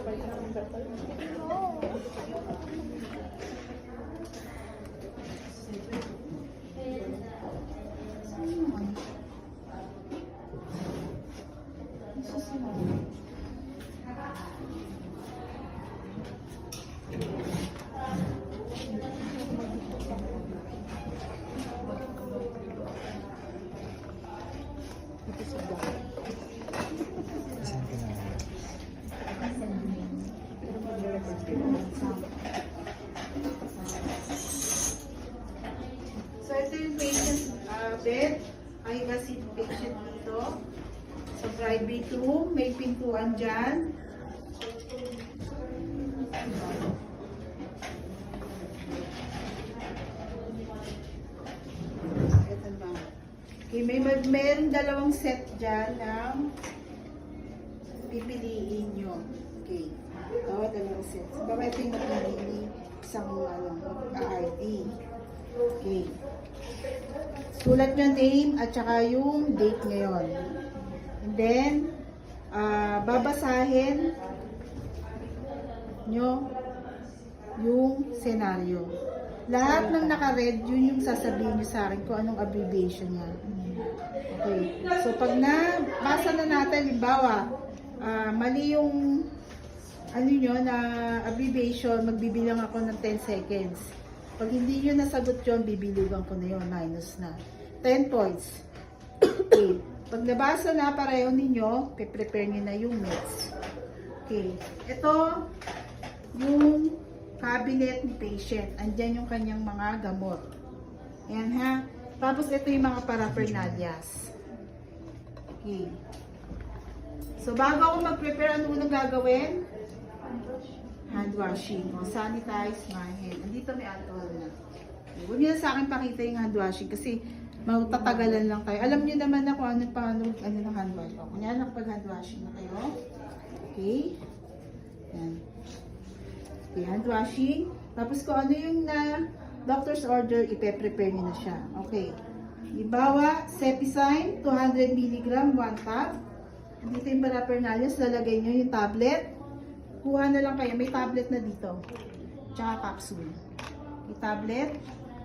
So ito yung patient bed. Ay kasi patient dito. Sa private room, may pintuan dyan. Okay, meron dalawang set dyan ng pipiliin nyo. Okay. Dalawang set. So, baka ito yung napili isang ID. Okay. Sulat nyo name at saka yung date ngayon. And then, babasahin nyo yung senaryo. Lahat ng naka-red, yun yung sasabihin nyo sa akin kung anong abbreviation niya. Okay. So, pag nabasa na natin, halimbawa, mali yung ano nyo na abbreviation, magbibilang ako ng 10 seconds. Pag hindi nyo nasagot yun, bibiligan ko na yun, minus na. 10 points. Okay. Pag nabasa na pareho ninyo, prepare nyo na yung mix. Okay. Ito, yung cabinet ni patient. Andyan yung kanyang mga gamot. Ayan ha. Tapos ito yung mga paraphernalias. Okay. So bago ako mag-prepare, ano unang gagawin? Hand washing. O, sanitize my hand. Andito may alcohol na. Okay. Huwag nyo na sa akin pakita yung hand washing kasi matatagalan lang tayo. Alam nyo naman na kung ano ng hand washing. O, kunyari nakapag hand washing na kayo. Okay. Yan. Okay, hand washing. Tapos kung ano yung doctor's order, ipe-prepare nyo na siya. Okay. Ibawa, Cefizine, 200 mg, 1 tab. Dito yung paraphernalias, lalagay nyo yung tablet. Kuha na lang kayo. May tablet na dito. Tsaka capsule. May tablet.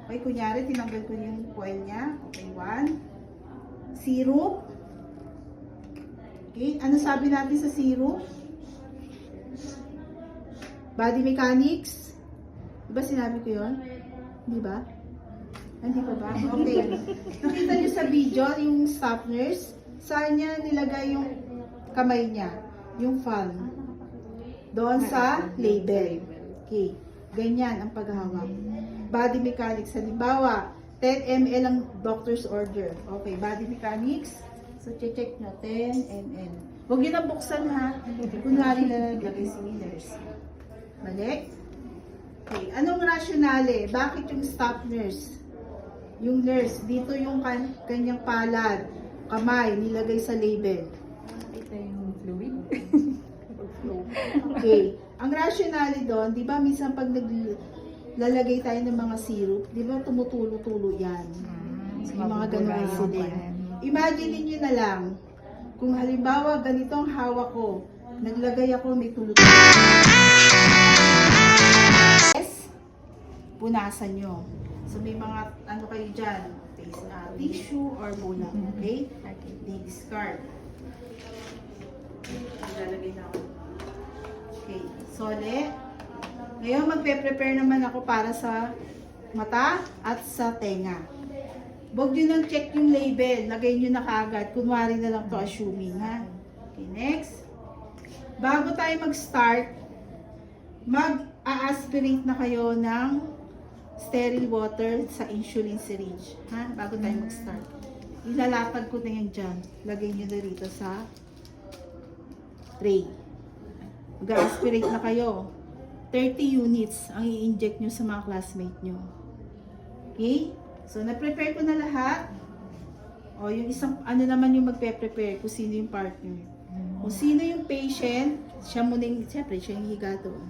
Okay, kunyari, tinanggal ko yung coil niya. Okay, 1. Syrup. Okay, ano sabi natin sa syrup? Body mechanics. Diba sinabi ko yun? Di ba? Hindi pa ba? Okay. Nakita niyo sa video, yung staff nurse, saan niya nilagay yung kamay niya? Yung palm. Doon sa label. Okay. Ganyan ang paghahawak. Body mechanics. Halimbawa, 10 ml ang doctor's order. Okay, body mechanics. So, check nyo. 10 ml. Huwag yun ang buksan ha. Kunwari na naglagay si nurse. Mali? Okay. Anong rationale? Bakit yung staff nurse? Yung nurse, dito yung kanyang palad, kamay, nilagay sa label. Ito yung fluid. Okay. Ang rationale doon, di ba minsan pag naglalagay tayo ng mga syrup, di ba tumutulo-tulo yan. So, yung mga ganun incident. Imagine niyo na lang, kung halimbawa ganito ang hawak ko, naglagay ako, may tulo-tulo. Yes, punasan nyo. So may mga ano kayo dyan, tissue or bola, okay? Discard. Ilalagay na ako. Okay, sole. Ngayon magpe-prepare naman ako para sa mata at sa tenga. Huwag nyo nang check yung label, lagay nyo na kagad. Kunwari na lang to, assuming ha. Okay, next. Bago tayo mag-start, mag-a-aspirate na kayo ng sterile water sa insulin syringe. Ha? Bago tayo mag-start. Ilalatag ko na yan dyan. Lagay nyo na rito sa tray. Mag-aspirate na kayo. 30 units ang i-inject nyo sa mga classmate nyo. Okay? So, na-prepare ko na lahat. O, yung isang, ano naman yung magpe-prepare kung sino yung partner. Kung sino yung patient, siya muna yung, siyempre, siya yung higa doon.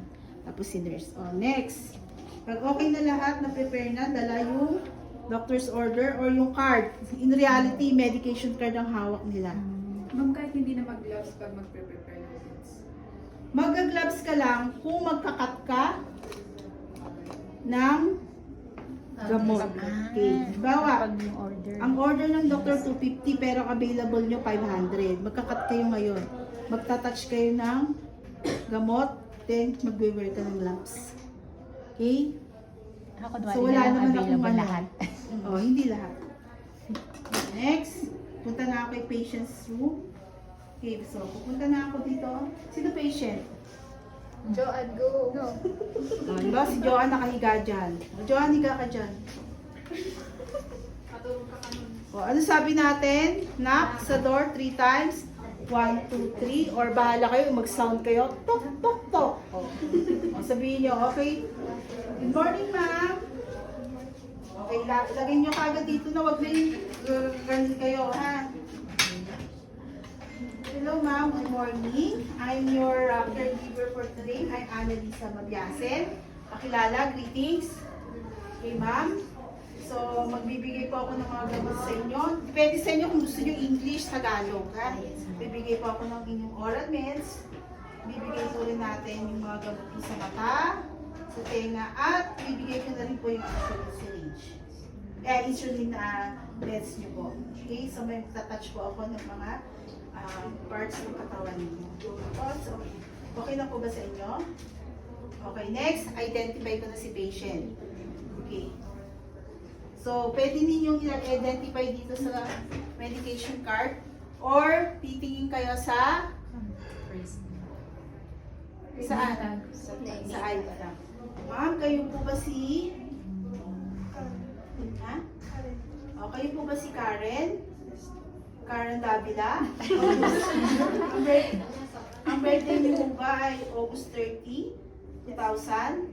Tapos si nurse. O, next. Pag okay na lahat, na-prepare na, dala yung doctor's order or yung card. In reality, medication card ang hawak nila. Ma'am, kahit hindi na mag-gloves pag mag-prepare ng goods. Mag-gloves ka lang kung magkakat ka ng gamot. Okay. Bawa, Pag yung order. ang order ng doctor 250 pero available nyo 500. Magkakat kayo ngayon. Magta-touch kayo ng gamot, then magbe-wear ka ng gloves. Okay? Ako So wala naman akong available ano. lahat. Oh, hindi lahat. Next, punta na ako kay patient's room. Okay, so pupunta na ako dito. Sino patient? Joanne, go. Oh, diba? Si Joanne nakahiga dyan. O, Joanne, higa ka dyan. O, ano sabi natin? Knock sa door 3 times. 1, 2, 3. Or bahala kayo, mag-sound kayo. Tok, tok, tok. O, sabihin nyo, okay? Good morning, ma'am. Okay, lagay nyo kagad dito na wag na yung ganun kayo, ha? Hello, ma'am. Good morning. I'm your caregiver for today. I'm Annalisa Mabyasen. Pakilala, greetings. Okay, ma'am. So, magbibigay po ako ng mga gamot sa inyo. Depende sa inyo kung gusto nyo English, Tagalog, ha? Bibigay po ako ng inyong oral meds. Bibigay po rin natin yung mga gamot po sa mata, sa tenga, at bibigay ko na rin po yung insulin syringe. Insulin na meds nyo po. Okay, so may tatouch po ako ng mga parts ng katawan ninyo. So, okay na po ba sa inyo? Okay, next, identify ko na si patient. Okay. So, pwede ninyong i-identify dito sa medication card or titingin kayo sa saan? Sa iPad. Ma'am, kayo po ba si ha? O, kayo po ba si Karen? Karen Davila? Ang birthday niyo ba ay August 30, 2000?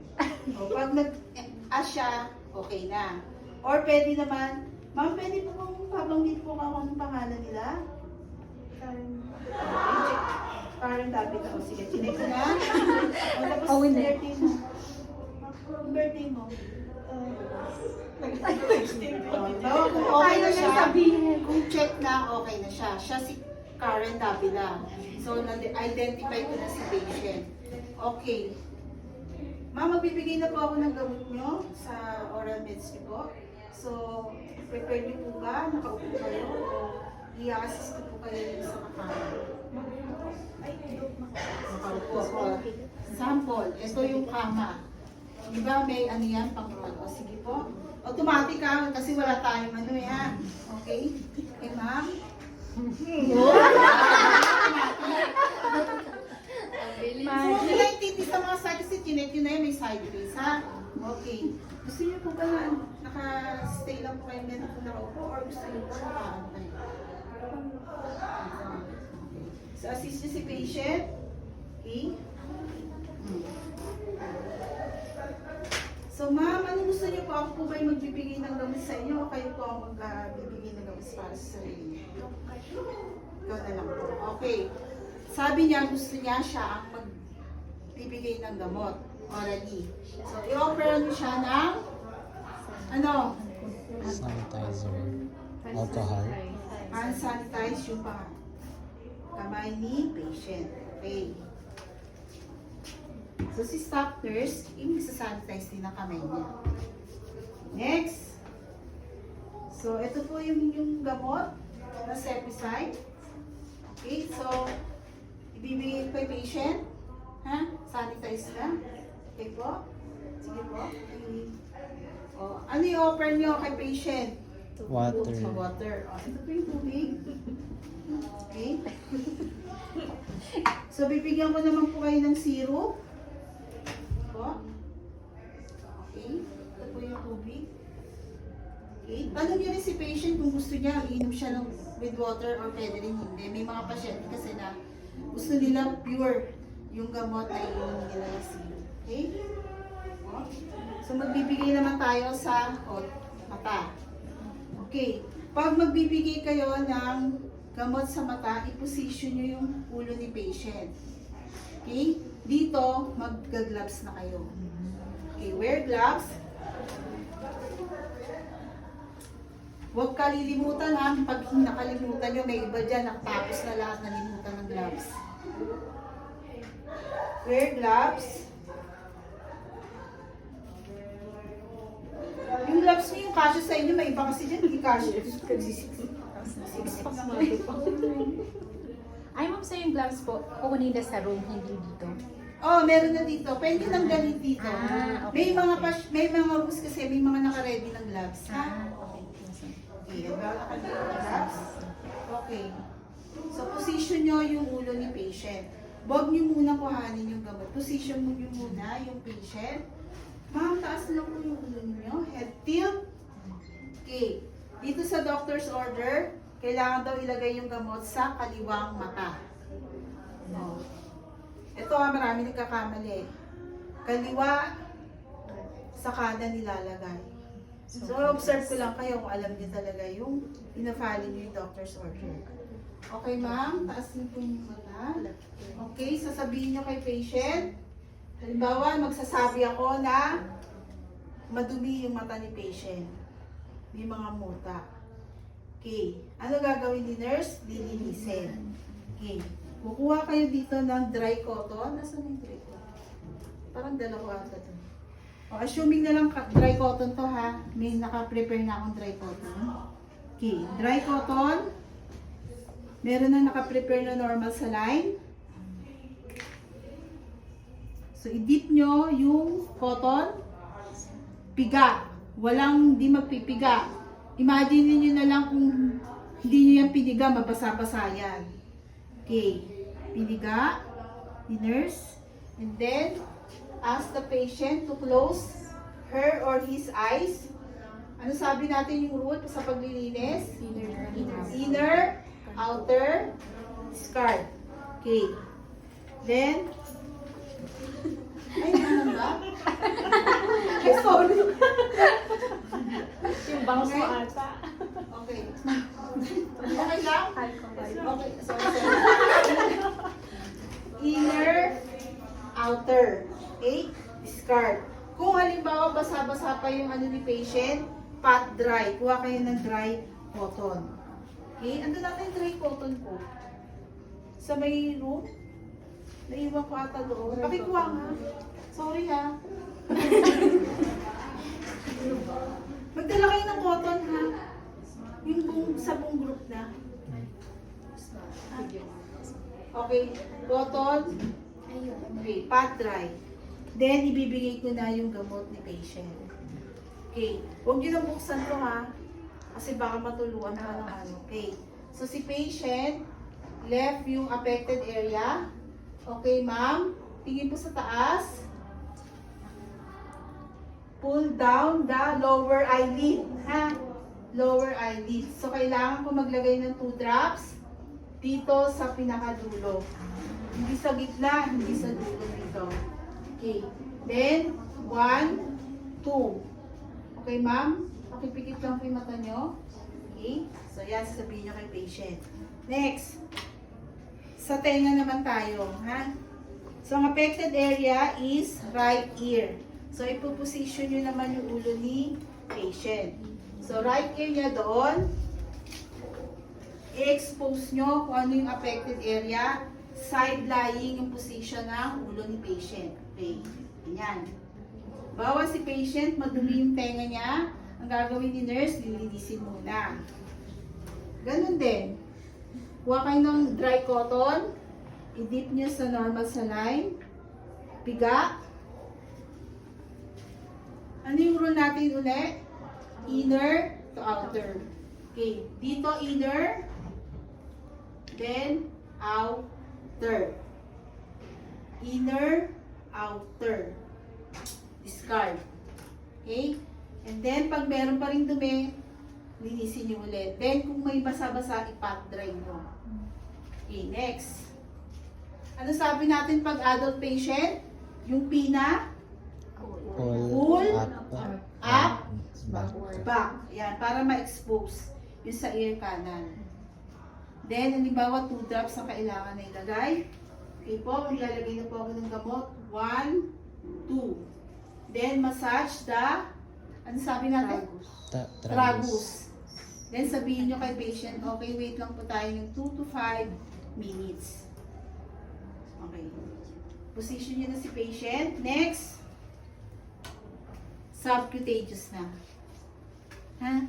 O, pag nag-asya, okay na. Or pwede naman, ma'am, pwede po kung pabanggit po ako ng pangalan nila? Karen Davila. O, sige, chinek ko na. O, tapos birthday mo. Birthday mo. Bawa kung okay na siya, kung check na, okay na siya. Siya si Karen Davila. So, identify ko na si patient. Okay. Ma'am, magbibigay na po ako ng gamot nyo sa oral meds nyo po. So, prepare nyo po ba? Nakaupo kayo? O i-assist ko po kayo sa makama? Nakaupo po. Sample. Ito yung kama. Diba may ano yan, pang-roll. O sige po. Automatic ka kasi wala tayong ano yan. Okay? Okay, ma'am? So, nila sa mga side kasi chinek yun na yun, may sideways, ha? Okay. Gusto niyo po ba na naka-stay lang po kayo ganito kung nakaupo or gusto niyo po nakaantay? So, assist niyo si patient. Okay? So, ma'am, ano gusto niyo po? Ako po ba yung magbibigay ng gamot sa inyo o kayo po ang magbibigay ng gamot para sa sarili? Ikaw na lang po. Okay. Sabi niya, gusto niya siya ang magbibigay ng gamot orally. So, i-offer niyo siya ng ano? Sanitizer. Alcohol. Unsanitize yung kamay ni patient. Okay. So, si staff nurse, i-sanitize din ang kamay niya. Next. So, ito po yung gamot na Cepicide. Okay, so, ibibigay ko kay patient. Ha? Sanitize na. Okay po? Sige po. O, ano yung offer nyo kay patient? Water. Water. O, ito po yung tubig. Okay. So, bibigyan ko naman po kayo ng syrup. Po. Okay. Ito po yung tubig. Okay. Tanong nyo rin si patient kung gusto niya, iinom siya ng with water or pwede rin hindi. May mga pasyente kasi na gusto nila pure yung gamot na iinom nila ng syrup. Okay? O. So, magbibigay naman tayo sa mata. Okay. Pag magbibigay kayo ng gamot sa mata, i-position nyo yung ulo ni patient. Okay? Dito, mag-gloves na kayo. Okay, wear gloves. Huwag kalilimutan ha. Pag nakalimutan nyo, may iba dyan, nakatapos na lahat nalimutan ng gloves. Wear gloves. Yung gloves niyo, yung kasya sa inyo, may iba kasi dyan, hindi kasya. Ay, ma'am, sa yung gloves po, kukunin na sa room, hindi dito. Oh, meron na dito. Pwede nang galit dito. Ah, okay, May mga rules kasi, may mga naka-ready ng gloves. Ha? Okay. Okay, naka-ready ng gloves. Okay. So, position nyo yung ulo ni patient. Huwag nyo muna kuhanin yung gamot. Position mo nyo muna yung patient. Ma'am, taas lang po yung ulo nyo. Head tilt. Okay. Dito sa doctor's order, kailangan daw ilagay yung gamot sa kaliwang mata. No. Ito marami nagkakamali. Kaliwa, sa kanan nilalagay. So, observe ko lang kayo kung alam niyo talaga yung ina-follow niyo yung doctor's order. Okay, ma'am? Taas niyo po yung mata. Okay, sasabihin niyo kay patient. Halimbawa, magsasabi ako na madumi yung mata ni patient. May mga muta. Okay. Ano gagawin ni nurse? Lilinisin. Okay. Kukuha kayo dito ng dry cotton. Nasaan yung dry cotton? Parang dalawa ata to. O, assuming na lang dry cotton to ha. May naka-prepare na akong dry cotton. Okay. Dry cotton. Meron na naka-prepare na normal saline. So, i-dip nyo yung cotton. Piga. Walang di magpipiga. Imagine niyo na lang kung hindi niyo yan piniga, mabasa-basa yan. Okay. Piniga. The nurse. And then, ask the patient to close her or his eyes. Ano sabi natin yung rule sa paglilinis? Inner, outer, discard. Okay. Then, ay, ano ba? Ay, sorry. Yung bangs mo ata. Okay. Okay lang? Okay, sorry. Inner, outer. Okay? Discard. Kung halimbawa basa-basa pa yung ano ni patient, pat dry. Kuha kayo ng dry cotton. Okay? Ando natin yung dry cotton ko. Sa may room. Naiwan ko ata doon. Pakikuha nga. Sorry ha. Magdala kayo ng cotton ha. Yung sa buong group na. Okay. Cotton. Okay. Pat dry. Then, ibibigay ko na yung gamot ni patient. Okay. Huwag nyo nang buksan to ha. Kasi baka matuluan pa ng ano. Okay. So, si patient left yung affected area. Okay, ma'am. Tingin po sa taas. Pull down the lower eyelid. Ha? Lower eyelid. So, kailangan ko maglagay ng 2 drops dito sa pinakadulo. Hindi sa gitna, hindi sa dulo dito. Okay. Then, 1, 2. Okay, ma'am? Pakipikit lang po yung mata nyo. Okay. So, yan, sasabihin nyo kay patient. Next. Sa tenga naman tayo. Ha? So, ang affected area is right ear. So, ipoposition nyo naman yung ulo ni patient. So, right ear niya doon. I-expose nyo kung ano yung affected area. Side lying yung position ng ulo ni patient. Okay. Ganyan. Bawa si patient, madumi yung tenga niya. Ang gagawin ni nurse, lilinisin muna. Ganun din. Kuha kayo ng dry cotton. I-dip nyo sa normal saline. Piga. Ano yung rule natin ulit? Inner to outer. Okay. Dito inner. Then outer. Inner, outer. Discard. Okay? And then, pag meron pa rin dumi, linisin nyo ulit. Then, kung may basa-basa, ipat dry nyo. Okay, next. Ano sabi natin pag adult patient? Yung pina? Pull, up, back. Yan, para ma-expose yung sa ear kanan. Then, halimbawa, 2 drops ang kailangan na ilagay. Okay po, maglalagay na po ako ng gamot. 1, 2. Then, massage the, ano sabi natin? Tragus. Then, sabihin nyo kay patient, okay, wait lang po tayo ng 2 to 5 minutes. Okay. Position nyo na si patient. Next. Subcutaneous na. Ha?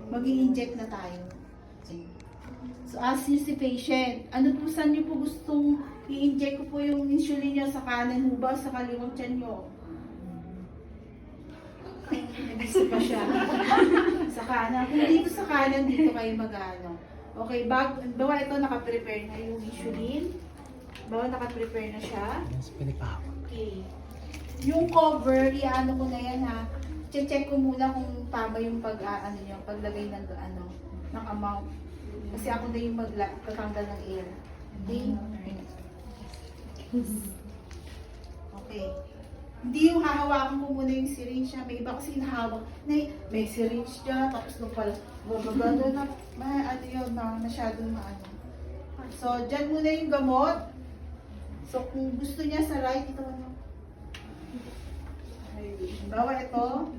Mag-i-inject na tayo. So, ask nyo si patient, ano po, saan nyo po gustong i-inject ko po yung insulin nyo, sa kanan ho ba, sa kaliwang tiyan nyo? Nag-isip pa siya. Sa kanan. Kung dito sa kanan, dito kayo mag-ano. Okay, bawa ito, naka-prepare na yung insulin. Bawa naka-prepare na siya. Yes, pinipahawak. Okay. Yung cover, i-ano ko na yan ha. Check ko muna kung tama yung paglagay ng ng amount. Kasi ako na yung magtatanggal ng air. Okay? Okay. Hindi yung hahawakan ko muna yung syringe niya. May iba kasi nahawak. May syringe niya, tapos nung pala, babagado na, masyadong maano. So, dyan muna yung gamot. So, kung gusto niya sa right, ito ano. Bawa ito.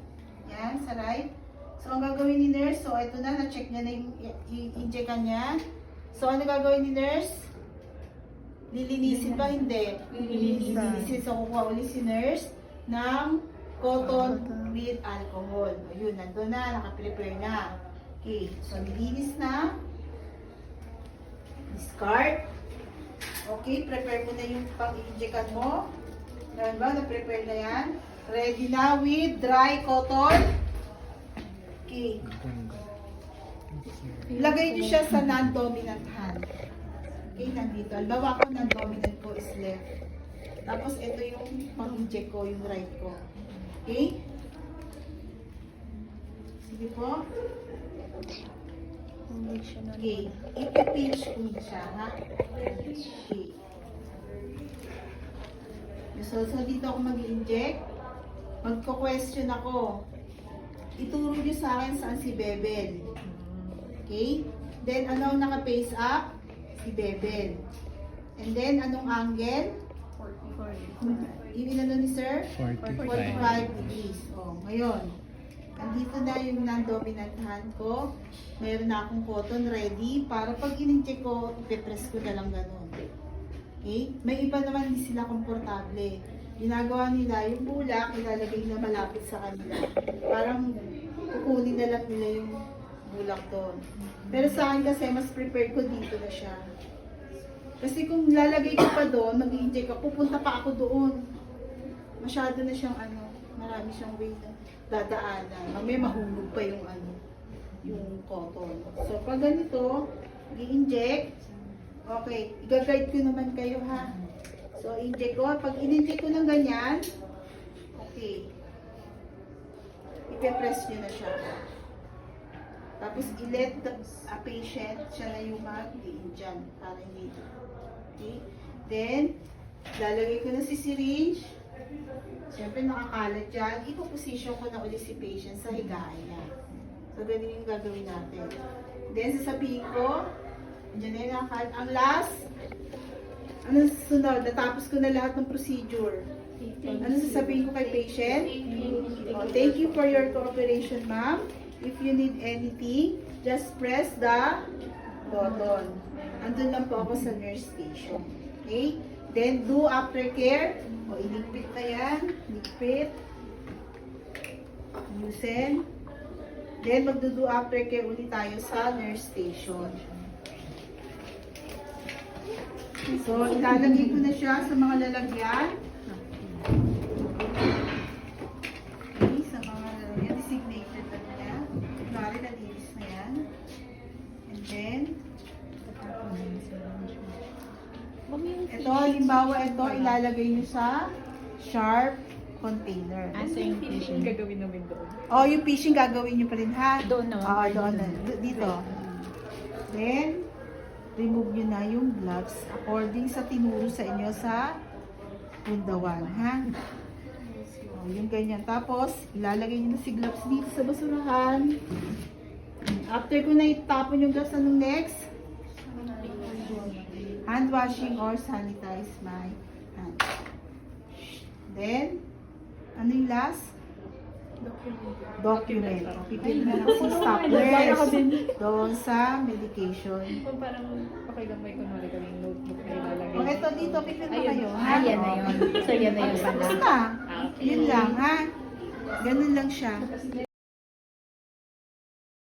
Yan, sa right. So, ang gagawin ni nurse, so ito na, na-check niya na yung i-injectan niya. So, ano gagawin ni nurse? Lilinisin ba? Hindi. Lilinisin. So, kukuha ulit si nurse ng cotton with alcohol. Ayun, nandun na, nakaprepare na. Okay, so nilinis na. Discard. Okay, prepare mo na yung pang-injectan mo. Ganun ba? Na-prepare na yan. Ready na with dry cotton. Okay. Lagay niyo siya sa non-dominant hand. Okay, nandito. Albawa ko, non-dominant ko is left. Tapos, ito yung pang-inject ko, yung right ko. Okay? Sige po. Okay. Ipipinch ko siya, ha? Okay. So dito ako mag-inject. Magko-question ako. Ituro niyo sa akin saan si Bebel. Okay? Then, ano ang naka-face up? Si Bebel. And then, anong angle? 45. Yung inano ni sir? 45. 45 degrees. O, ngayon. Andito na yung non-dominant hand ko. Meron na akong cotton ready para pag in-inject ko, ipipress ko na lang ganun. Okay? May iba naman hindi sila komportable. Ginagawa nila yung bulak, ilalagay na malapit sa kanila. Parang kukunin na lang nila yung bulak doon. Pero sa akin kasi, mas prepared ko dito na siya. Kasi kung lalagay ko pa doon, mag-i-inject ka, pupunta pa ako doon. Masyado na siyang marami siyang way na dadaanan. Mamaya mahulog pa yung yung cotton. So, pag ganito, i-inject, okay, i-guide ko naman kayo ha. So, inject ko. Pag in-inject ko ng ganyan, okay, ipe-press nyo na siya. Tapos, i-let the patient, siya na yung mag-diin dyan, para hindi. Okay? Then, lalagay ko na si syringe. Siyempre, nakakalat dyan. Ipo-position ko na ulit si patient sa higaan niya. So, ganun yung gagawin natin. Then, sasabihin ko, dyan na yung nakakalat. Ang last, ano susunod? Natapos ko na lahat ng procedure. Ano sasabihin ko kay patient? Oh, thank you for your cooperation, ma'am. If you need anything, just press the button. Andun lang po ako sa nurse station. Okay? Then, do aftercare. O, iligpit na yan. Ligpit. Loosen. Then, magdo-do aftercare ulit tayo sa nurse station. So, ilalagay ko na siya sa mga lalagyan. Okay, sa mga lalagyan. Designated na niya. Kunwari, nalinis na yan. And then, ito, halimbawa ito, ilalagay niyo sa sharp container. So yung fishing gagawin namin doon. Oh, yung fishing gagawin niyo pa rin ha? Doon naman. Oo, doon na. Dito. Then, remove nyo na yung gloves according sa tinuro sa inyo sa pundawan, ha? Oh, yung ganyan. Tapos, ilalagay nyo na si gloves dito sa basurahan. After ko na itapon yung gloves, anong next? Hand washing or sanitize my hands. Then, ano yung last? Document. Pipili na lang si stockless doon sa medication. Kung parang okay lang may kunwari kaming notebook na ilalagay. O eto dito, pipili na kayo. Ah, yan na yun. So, yan na yun Tapos pala. na. Ah, okay. Yun lang, ha? Ganun lang siya.